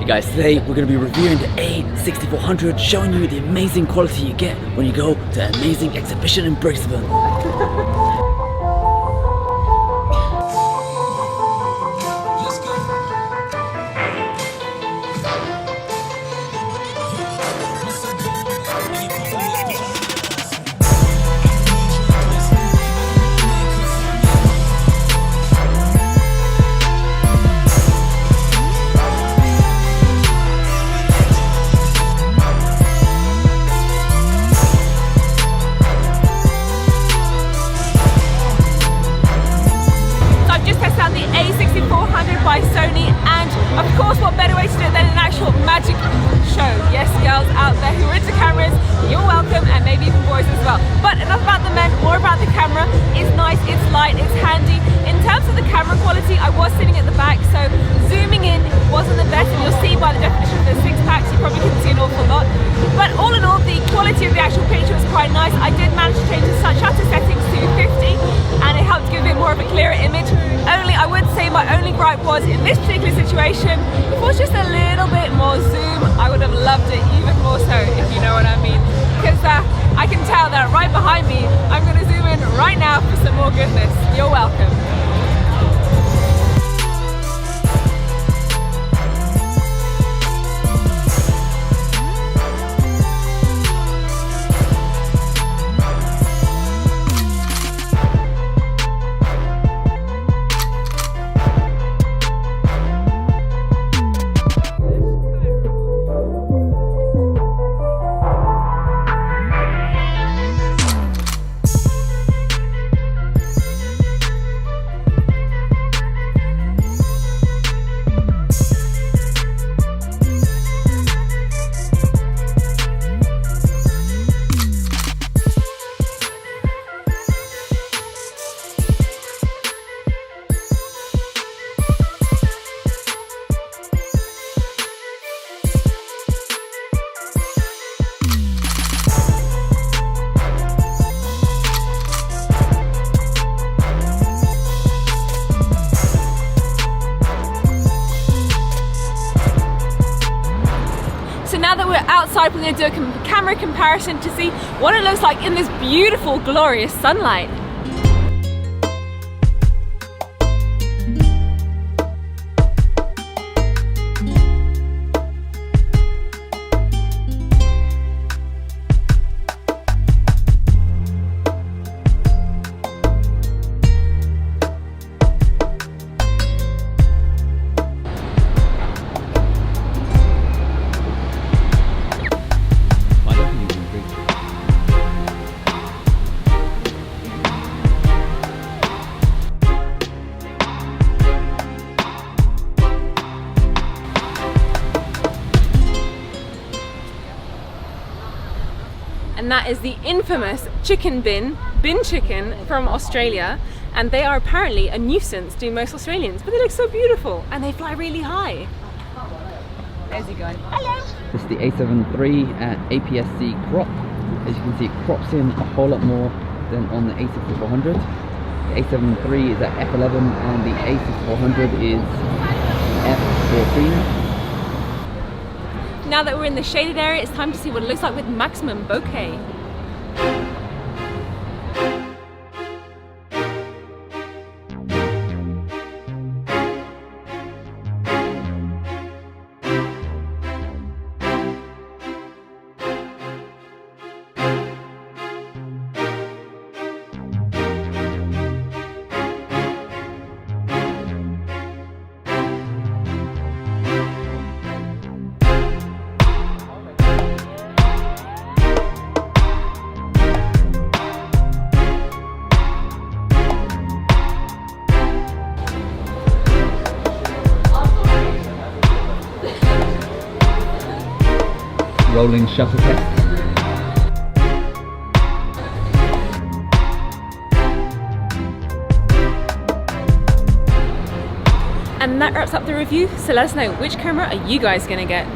guys, today we're going to be reviewing the A6400, showing you the amazing quality you get when you go to an amazing exhibition in Brisbane. By Sony, and of course what better way to do it than an actual magic show. Yes, girls out there who are into cameras, you're welcome, and maybe even boys as well. But enough about the men, more about the camera. It's nice, it's light, it's handy. In terms of the camera quality, I was sitting at the back, so zooming in wasn't the best, and you'll see by the definition of the 6-packs, you probably couldn't see an awful lot. But all in all, the quality of the actual picture was quite nice. I did manage to change the shutter settings to 50, and it helped give it more of a clearer image. Only, I would say my only gripe was, in this particular situation, if it was just a little bit more zoom, I would have loved it even more so, if you know what I mean. Because I can tell that right behind me, I'm going to zoom in right now for some more goodness. You're welcome. Now that we're outside, we're going to do a camera comparison to see what it looks like in this beautiful, glorious sunlight. And that is the infamous chicken bin chicken from Australia, and they are apparently a nuisance to most Australians, but they look so beautiful and they fly really high. There's he going. Hello! This is the A7 III at APS-C crop. As you can see, it crops in a whole lot more than on the A6400. The A7 III is at f11 and the A6400 is f14. Now that we're in the shaded area, it's time to see what it looks like with maximum bokeh. Rolling shutter test. And that wraps up the review, so let us know, which camera are you guys going to get?